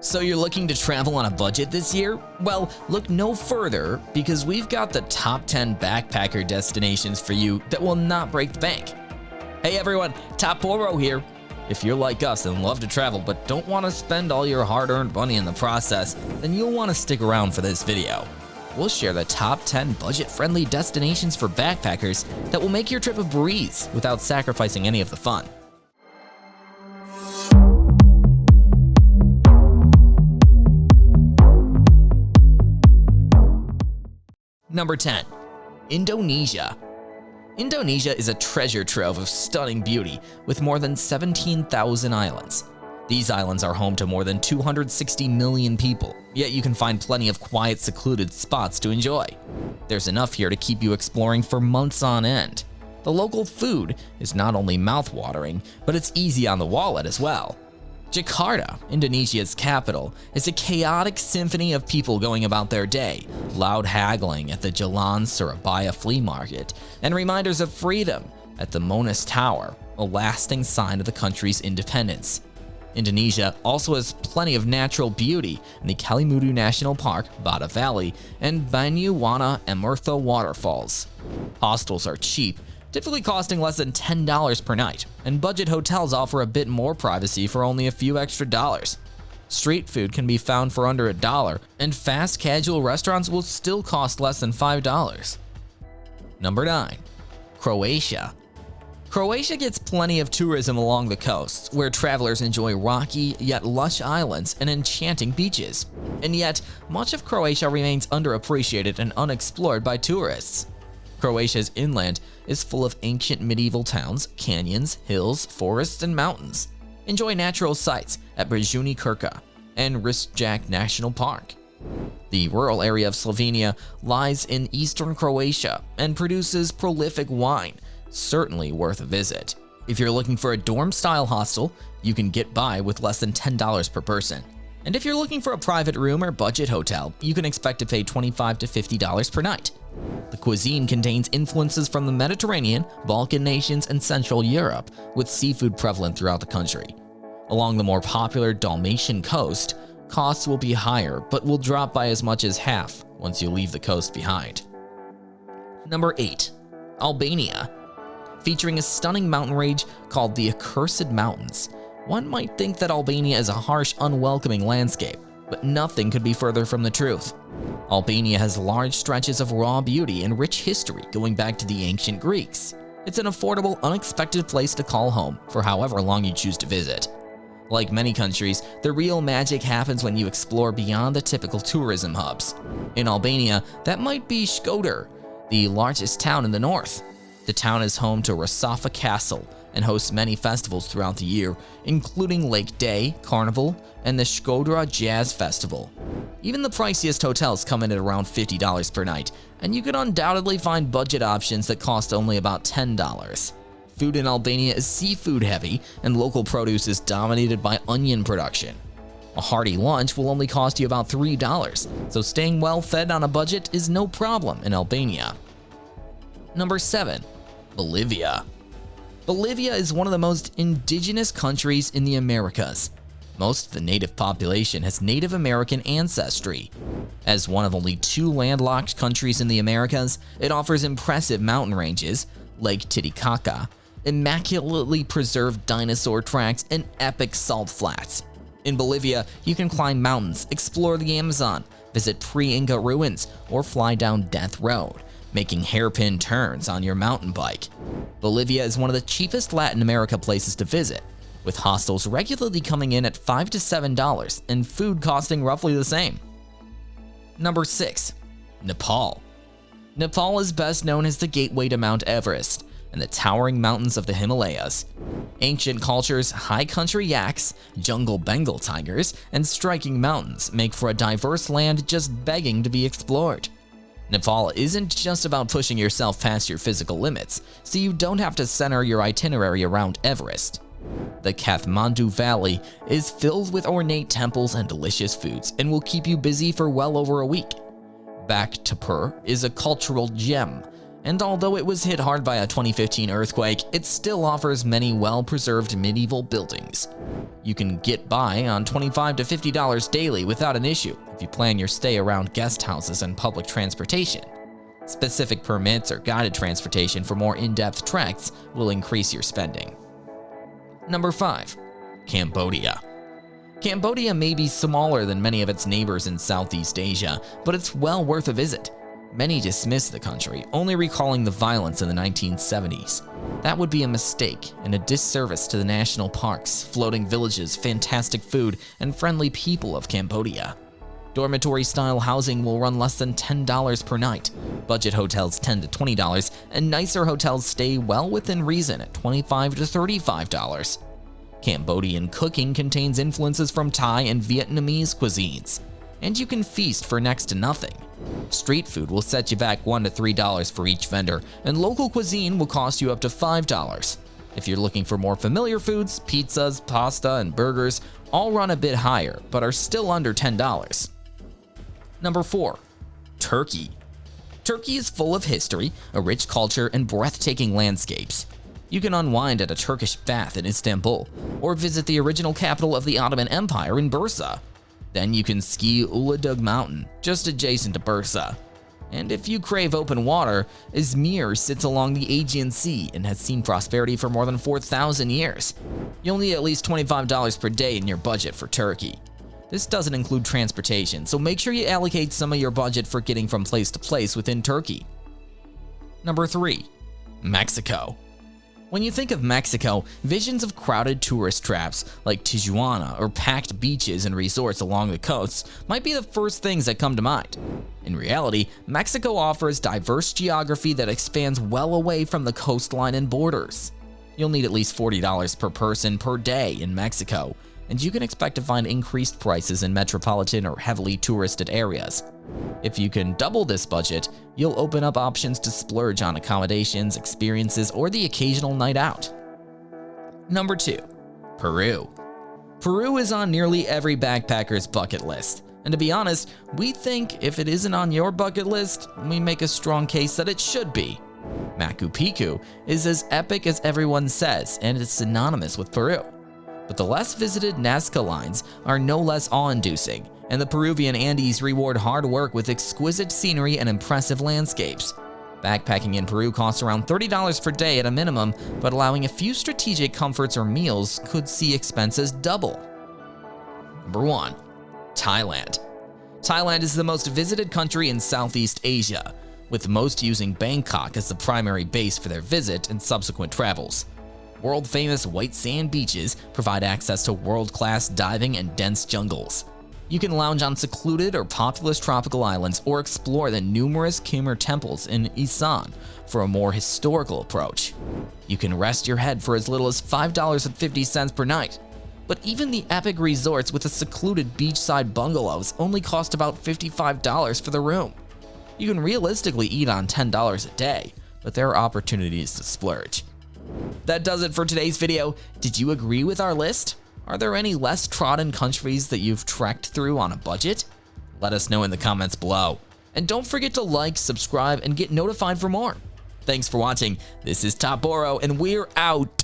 So you're looking to travel on a budget this year? Well, look no further because we've got the top 10 backpacker destinations for you that will not break the bank. Hey everyone, Toporo here. If you're like us and love to travel but don't want to spend all your hard-earned money in the process, then you'll want to stick around for this video. We'll share the top 10 budget-friendly destinations for backpackers that will make your trip a breeze without sacrificing any of the fun. Number 10. Indonesia. Indonesia is a treasure trove of stunning beauty with more than 17,000 islands. These islands are home to more than 260 million people, yet you can find plenty of quiet, secluded spots to enjoy. There's enough here to keep you exploring for months on end. The local food is not only mouth-watering, but it's easy on the wallet as well. Jakarta, Indonesia's capital, is a chaotic symphony of people going about their day, loud haggling at the Jalan Surabaya flea market, and reminders of freedom at the Monas Tower, a lasting sign of the country's independence. Indonesia also has plenty of natural beauty in the Kalimudu National Park, Bada Valley, and Banyuwana Emertho waterfalls. Hostels are cheap, typically costing less than $10 per night, and budget hotels offer a bit more privacy for only a few extra dollars. Street food can be found for under $1, and fast casual restaurants will still cost less than $5. Number 9. Croatia. Croatia gets plenty of tourism along the coast, where travelers enjoy rocky yet lush islands and enchanting beaches. And yet, much of Croatia remains underappreciated and unexplored by tourists. Croatia's inland is full of ancient medieval towns, canyons, hills, forests, and mountains. Enjoy natural sights at Brijuni Krka and Risjak National Park. The rural area of Slovenia lies in eastern Croatia and produces prolific wine, certainly worth a visit. If you're looking for a dorm-style hostel, you can get by with less than $10 per person. And if you're looking for a private room or budget hotel, you can expect to pay $25 to $50 per night. The cuisine contains influences from the Mediterranean, Balkan nations, and Central Europe, with seafood prevalent throughout the country. Along the more popular Dalmatian coast, costs will be higher but will drop by as much as half once you leave the coast behind. Number 8. Albania. Featuring a stunning mountain range called the Accursed Mountains, one might think that Albania is a harsh, unwelcoming landscape, but nothing could be further from the truth. Albania has large stretches of raw beauty and rich history going back to the ancient Greeks. It's an affordable, unexpected place to call home for however long you choose to visit. Like many countries, the real magic happens when you explore beyond the typical tourism hubs. In Albania, that might be Shkodër, the largest town in the north. The town is home to Rasafa Castle and hosts many festivals throughout the year, including Lake Day, Carnival, and the Shkodra Jazz Festival. Even the priciest hotels come in at around $50 per night, and you can undoubtedly find budget options that cost only about $10. Food in Albania is seafood heavy, and local produce is dominated by onion production. A hearty lunch will only cost you about $3, so staying well fed on a budget is no problem in Albania. Number 7. Bolivia. Bolivia is one of the most indigenous countries in the Americas. Most of the native population has Native American ancestry. As one of only 2 landlocked countries in the Americas, it offers impressive mountain ranges, Lake Titicaca, immaculately preserved dinosaur tracks, and epic salt flats. In Bolivia, you can climb mountains, explore the Amazon, visit pre-Inca ruins, or fly down Death Road, making hairpin turns on your mountain bike. Bolivia is one of the cheapest Latin America places to visit, with hostels regularly coming in at $5 to $7 and food costing roughly the same. Number 6. Nepal. Nepal is best known as the gateway to Mount Everest and the towering mountains of the Himalayas. Ancient cultures, high country yaks, jungle Bengal tigers, and striking mountains make for a diverse land just begging to be explored. Nepal isn't just about pushing yourself past your physical limits, so you don't have to center your itinerary around Everest. The Kathmandu Valley is filled with ornate temples and delicious foods and will keep you busy for well over a week. Bhaktapur is a cultural gem and although it was hit hard by a 2015 earthquake, it still offers many well-preserved medieval buildings. You can get by on $25 to $50 daily without an issue if you plan your stay around guest houses and public transportation. Specific permits or guided transportation for more in-depth treks will increase your spending. Number 5. Cambodia. Cambodia may be smaller than many of its neighbors in Southeast Asia, but it's well worth a visit. Many dismiss the country, only recalling the violence in the 1970s. That would be a mistake and a disservice to the national parks, floating villages, fantastic food, and friendly people of Cambodia. Dormitory-style housing will run less than $10 per night. Budget hotels $10 to $20, and nicer hotels stay well within reason at $25 to $35. Cambodian cooking contains influences from Thai and Vietnamese cuisines, and you can feast for next to nothing. Street food will set you back $1 to $3 for each vendor, and local cuisine will cost you up to $5. If you're looking for more familiar foods, pizzas, pasta, and burgers all run a bit higher, but are still under $10. Number 4. Turkey. Turkey is full of history, a rich culture, and breathtaking landscapes. You can unwind at a Turkish bath in Istanbul, or visit the original capital of the Ottoman Empire in Bursa. Then you can ski Uludağ Mountain, just adjacent to Bursa. And if you crave open water, Izmir sits along the Aegean Sea and has seen prosperity for more than 4,000 years. You'll need at least $25 per day in your budget for Turkey. This doesn't include transportation, so make sure you allocate some of your budget for getting from place to place within Turkey. Number 3. Mexico. When you think of Mexico, visions of crowded tourist traps like Tijuana or packed beaches and resorts along the coasts might be the first things that come to mind. In reality, Mexico offers diverse geography that expands well away from the coastline and borders. You'll need at least $40 per person per day in Mexico, and you can expect to find increased prices in metropolitan or heavily touristed areas. If you can double this budget, you'll open up options to splurge on accommodations, experiences, or the occasional night out. Number 2. Peru. Peru is on nearly every backpacker's bucket list, and to be honest, we think if it isn't on your bucket list, we make a strong case that it should be. Machu Picchu is as epic as everyone says, and it's synonymous with Peru. But the less visited Nazca lines are no less awe-inducing, and the Peruvian Andes reward hard work with exquisite scenery and impressive landscapes. Backpacking in Peru costs around $30 per day at a minimum, but allowing a few strategic comforts or meals could see expenses double. Number 1. Thailand. Thailand is the most visited country in Southeast Asia, with most using Bangkok as the primary base for their visit and subsequent travels. World-famous white sand beaches provide access to world-class diving and dense jungles. You can lounge on secluded or populous tropical islands or explore the numerous Khmer temples in Isan for a more historical approach. You can rest your head for as little as $5.50 per night. But even the epic resorts with the secluded beachside bungalows only cost about $55 for the room. You can realistically eat on $10 a day, but there are opportunities to splurge. That does it for today's video. Did you agree with our list? Are there any less trodden countries that you've trekked through on a budget? Let us know in the comments below. And don't forget to like, subscribe, and get notified for more. Thanks for watching. This is Toporo, and we're out.